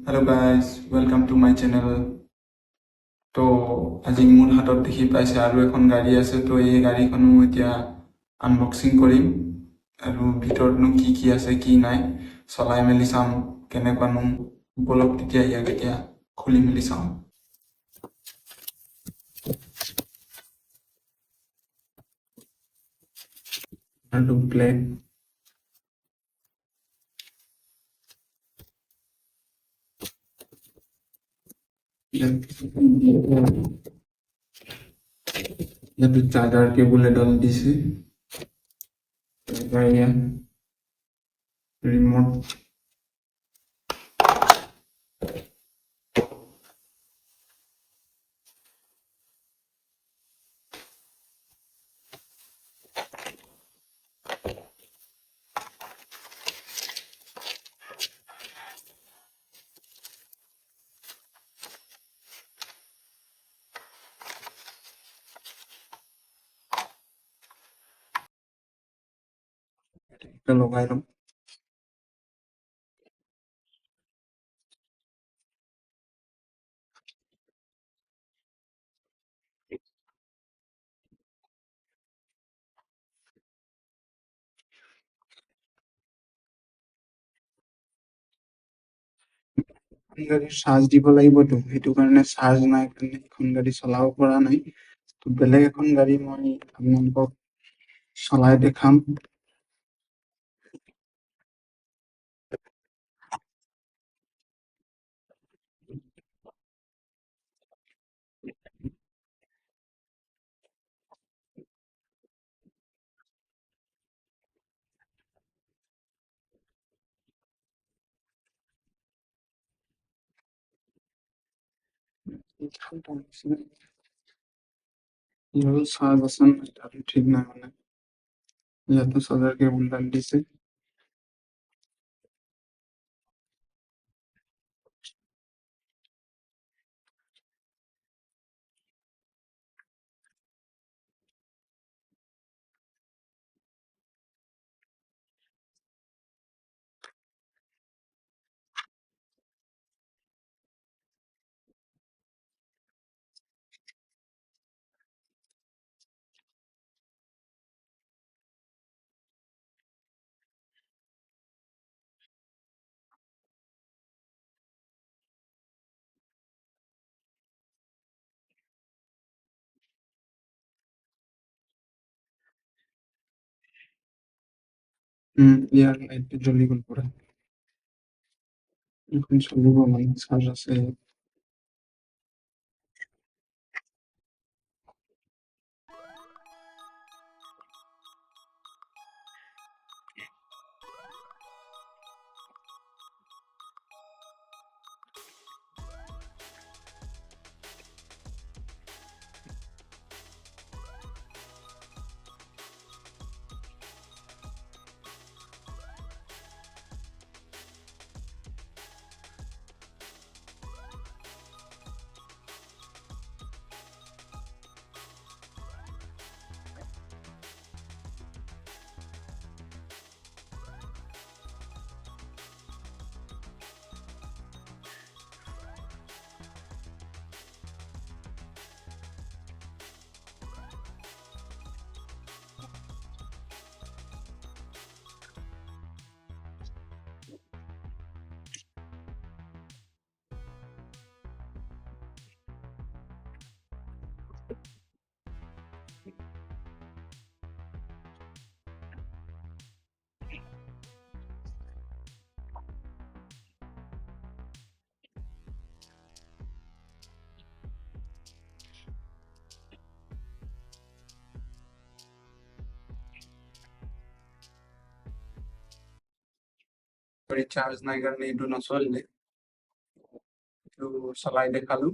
Hello guys, welcome to my channel. তো আজি মোৰ হাতত দেখি পাইছে আৰু এখন গাড়ী আছে। তো এই গাড়ীখনো এতিয়া আনবক্সিং কৰিম আৰু ভিতৰতনো কি কি আছে কি নাই চলাই মেলি চাম কেনেকুৱানো বলক তেতিয়া ইয়াক এতিয়া খুলি মেলি চাম। আৰু ব্লেক ইয়াতে চাৰ্জাৰ কেবল এডাল দিছে, ৰিমোট লগাই ল'ম। গাড়ী চাৰ্জ দিব লাগিবতো, সেইটো কাৰণে চাৰ্জ নাই কাৰণে এখন গাড়ী চলাব পৰা নাই। তো বেলেগ এখন গাড়ী মই আপোনালোকক চলাই দেখাম। ইয়াৰো চাৰ্জ আছে নাই তাতো ঠিক নাই, মানে ইয়াতো চাৰ্জাৰ কেবলডাল দিছে। ইয়াৰ লাইটটো জ্বলি গ'ল পুৰা, এখন চলিব মানে চাৰ্জ আছে। চার্জ নাই কারণে একটু নচলিলে, একটু চলাই দেখালো।